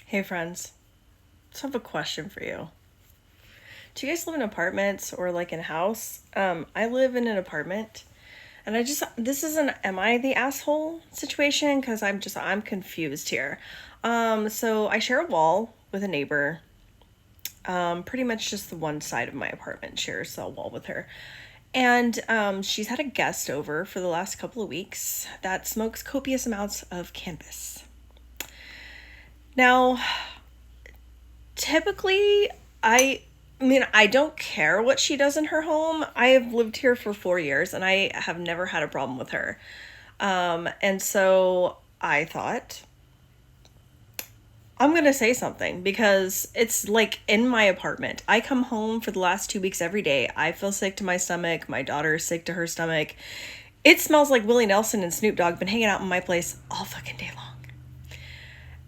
Hey friends, so I have a question for you. Do you guys live in apartments or like in a house? I live in an apartment, and this is an am I the asshole situation because I'm confused here. So I share a wall with a neighbor. Pretty much just the one side of my apartment shares a wall with her. And she's had a guest over for the last couple of weeks that smokes copious amounts of cannabis. Now, typically, I don't care what she does in her home. I have lived here for 4 years and I have never had a problem with her. And so I thought, I'm going to say something because it's like in my apartment. I come home for the last 2 weeks every day. I feel sick to my stomach. My daughter is sick to her stomach. It smells like Willie Nelson and Snoop Dogg been hanging out in my place all fucking day long.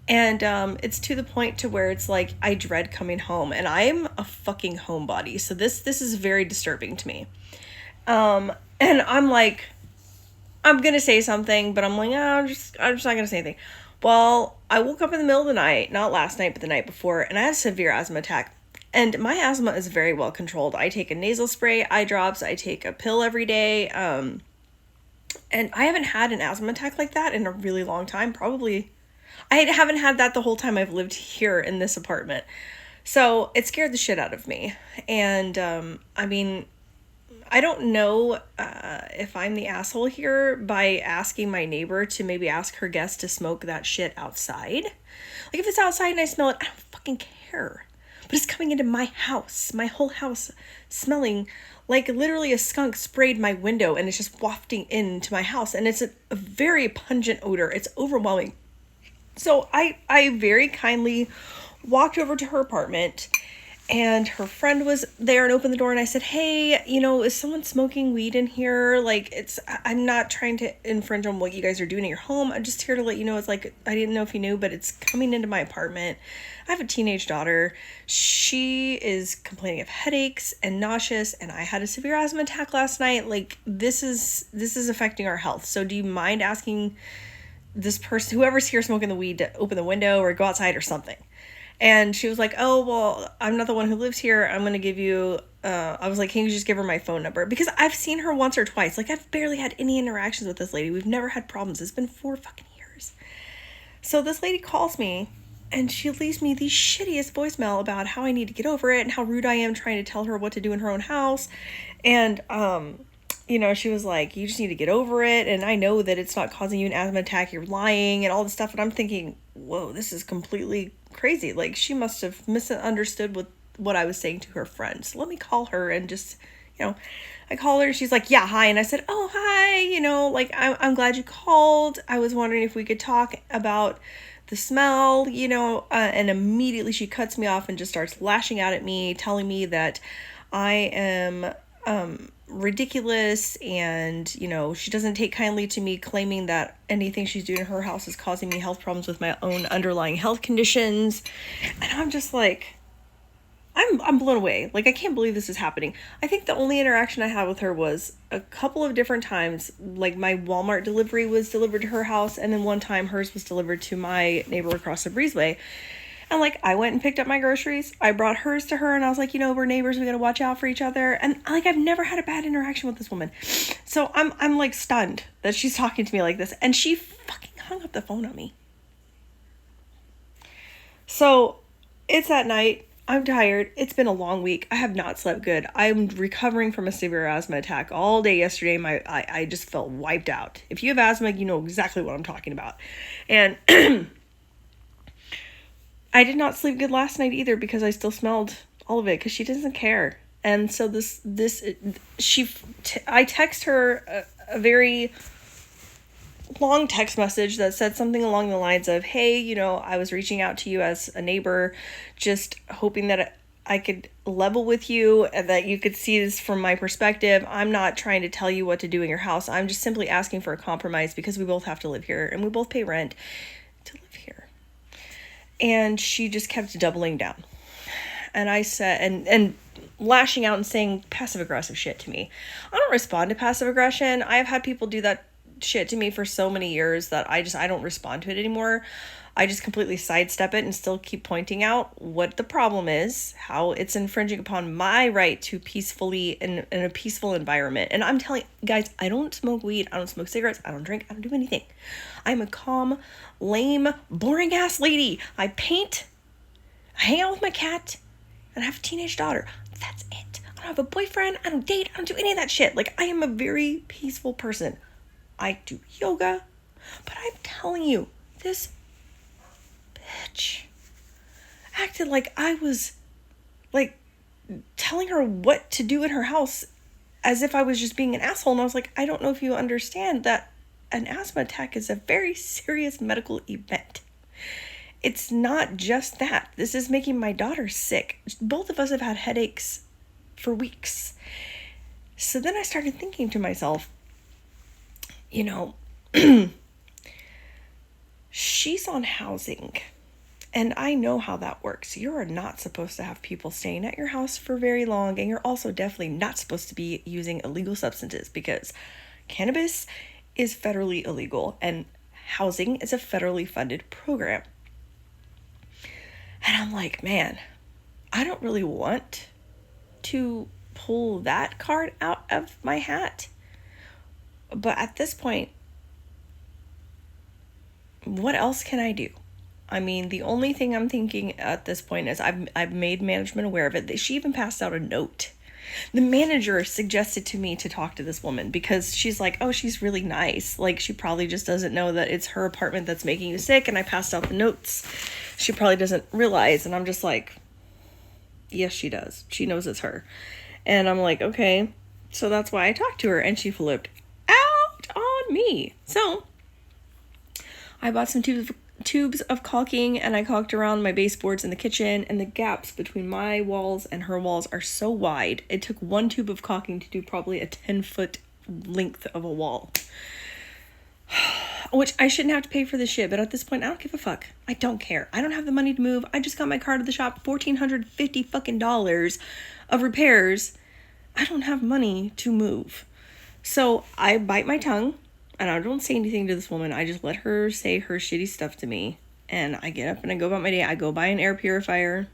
And it's to the point to where it's like I dread coming home, and I'm a fucking homebody, so this is very disturbing to me. And I'm like, I'm gonna say something, but I'm like, I'm just not gonna say anything. Well, I woke up in the middle of the night, not last night, but the night before, and I had a severe asthma attack. And my asthma is very well controlled. I take a nasal spray, eye drops, I take a pill every day. And I haven't had an asthma attack like that in a really long time, probably I haven't had that the whole time I've lived here in this apartment. So it scared the shit out of me. And I don't know if I'm the asshole here by asking my neighbor to maybe ask her guest to smoke that shit outside. Like if it's outside and I smell it, I don't fucking care. But it's coming into my house, my whole house, smelling like literally a skunk sprayed my window and it's just wafting into my house. And it's a very pungent odor. It's overwhelming. So I very kindly walked over to her apartment and her friend was there and opened the door and I said, hey, is someone smoking weed in here? Like I'm not trying to infringe on what you guys are doing in your home. I'm just here to let you know, it's like, I didn't know if you knew, but it's coming into my apartment. I have a teenage daughter. She is complaining of headaches and nauseous, and I had a severe asthma attack last night. Like this is affecting our health. So do you mind asking this person, whoever's here smoking the weed, to open the window or go outside or something? And she was like, oh, well, I'm not the one who lives here. I'm going to give you, I was like, can you just give her my phone number? Because I've seen her once or twice. Like, I've barely had any interactions with this lady. We've never had problems. It's been 4 fucking years. So this lady calls me and she leaves me the shittiest voicemail about how I need to get over it and how rude I am trying to tell her what to do in her own house. And, she was like, you just need to get over it. And I know that it's not causing you an asthma attack. You're lying and all this stuff. And I'm thinking, whoa, this is completely crazy. Like, she must have misunderstood what I was saying to her friends. Let me call her and just, I call her. She's like, yeah, hi. And I said, oh, hi. Like, I'm glad you called. I was wondering if we could talk about the smell, and immediately she cuts me off and just starts lashing out at me, telling me that I am ridiculous, and she doesn't take kindly to me claiming that anything she's doing in her house is causing me health problems with my own underlying health conditions. And I'm just like, I'm blown away. Like, I can't believe this is happening. I think the only interaction I had with her was a couple of different times. Like, my Walmart delivery was delivered to her house, and then one time hers was delivered to my neighbor across the breezeway. And, like, I went and picked up my groceries. I brought hers to her, and I was like, we're neighbors. We gotta watch out for each other. And, like, I've never had a bad interaction with this woman. So I'm like, stunned that she's talking to me like this. And she fucking hung up the phone on me. So, it's that night. I'm tired. It's been a long week. I have not slept good. I'm recovering from a severe asthma attack all day yesterday. I just felt wiped out. If you have asthma, you know exactly what I'm talking about. And I did not sleep good last night either because I still smelled all of it because she doesn't care. And so I text her a very long text message that said something along the lines of, hey, I was reaching out to you as a neighbor, just hoping that I could level with you and that you could see this from my perspective. I'm not trying to tell you what to do in your house. I'm just simply asking for a compromise because we both have to live here and we both pay rent to live here. And she just kept doubling down. And I said, and lashing out and saying passive aggressive shit to me. I don't respond to passive aggression. I've had people do that shit to me for so many years that I don't respond to it anymore. I just completely sidestep it and still keep pointing out what the problem is, how it's infringing upon my right to peacefully in a peaceful environment. And I'm telling guys, I don't smoke weed, I don't smoke cigarettes, I don't drink, I don't do anything. I'm a calm, lame, boring ass lady. I paint, I hang out with my cat, and I have a teenage daughter. That's it. I don't have a boyfriend, I don't date, I don't do any of that shit. Like, I am a very peaceful person. I do yoga, but I'm telling you, this bitch acted like I was like telling her what to do in her house as if I was just being an asshole. And I was like, I don't know if you understand that an asthma attack is a very serious medical event. It's not just that. This is making my daughter sick. Both of us have had headaches for weeks. So then I started thinking to myself, you know, she's on housing. And I know how that works. You are not supposed to have people staying at your house for very long. And you're also definitely not supposed to be using illegal substances, because cannabis is federally illegal and housing is a federally funded program. And I'm like, man, I don't really want to pull that card out of my hat. But at this point, what else can I do? I mean, the only thing I'm thinking at this point is I've made management aware of it. She even passed out a note. The manager suggested to me to talk to this woman because she's like, oh, she's really nice. Like, she probably just doesn't know that it's her apartment that's making you sick, and I passed out the notes. She probably doesn't realize. And I'm just like, yes, she does. She knows it's her. And I'm like, okay. So that's why I talked to her, and she flipped out on me. So I bought some tubes of caulking, and I caulked around my baseboards in the kitchen, and the gaps between my walls and her walls are so wide. It took one tube of caulking to do probably a 10-foot length of a wall. Which I shouldn't have to pay for this shit, but at this point, I don't give a fuck. I don't care. I don't have the money to move. I just got my car to the shop, $1,450 fucking dollars of repairs. I don't have money to move. So I bite my tongue, and I don't say anything to this woman. I just let her say her shitty stuff to me, and I get up and I go about my day. I go buy an air purifier,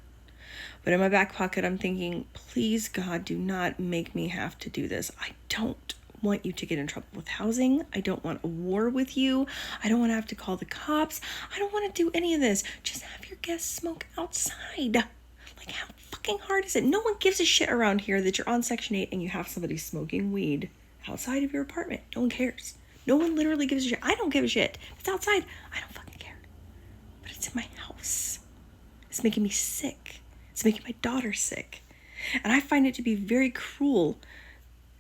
but in my back pocket, I'm thinking, please, God, do not make me have to do this. I don't want you to get in trouble with housing. I don't want a war with you. I don't want to have to call the cops. I don't want to do any of this. Just have your guests smoke outside. Like, how fucking hard is it? No one gives a shit around here that you're on Section 8 and you have somebody smoking weed outside of your apartment. No one cares. No one literally gives a shit. I don't give a shit. If it's outside, I don't fucking care. But it's in my house. It's making me sick. It's making my daughter sick. And I find it to be very cruel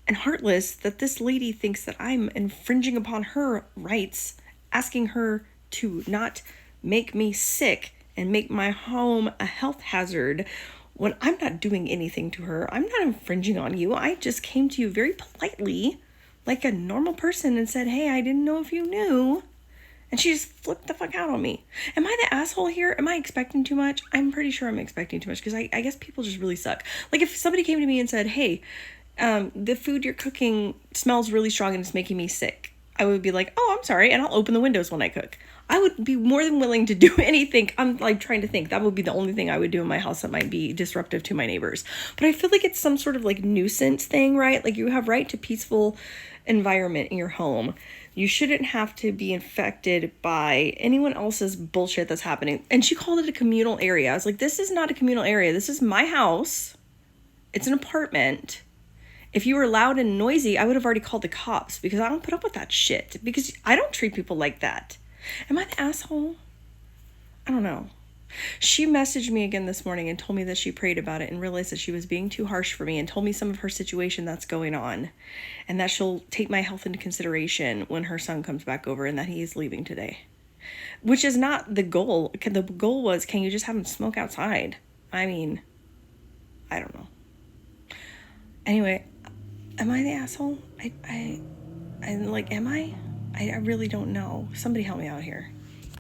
and heartless that this lady thinks that I'm infringing upon her rights, asking her to not make me sick and make my home a health hazard when I'm not doing anything to her. I'm not infringing on you. I just came to you very politely, like a normal person, and said, hey, I didn't know if you knew. And she just flipped the fuck out on me. Am I the asshole here? Am I expecting too much? I'm pretty sure I'm expecting too much, because I guess people just really suck. Like, if somebody came to me and said, hey, the food you're cooking smells really strong and it's making me sick, I would be like, oh, I'm sorry, and I'll open the windows when I cook. I would be more than willing to do anything. I'm like trying to think. That would be the only thing I would do in my house that might be disruptive to my neighbors. But I feel like it's some sort of like nuisance thing, right? Like, you have right to peaceful environment in your home. You shouldn't have to be infected by anyone else's bullshit that's happening. And she called it a communal area. I was like, this is not a communal area. This is my house. It's an apartment. If you were loud and noisy, I would have already called the cops, because I don't put up with that shit, because I don't treat people like that. Am I the asshole? I don't know. She messaged me again this morning and told me that she prayed about it and realized that she was being too harsh for me, and told me some of her situation that's going on, and that she'll take my health into consideration when her son comes back over, and that he is leaving today. Which is not the goal. The goal was, can you just have him smoke outside? I mean, I don't know. Anyway, am I the asshole? Am I? I really don't know. Somebody help me out here.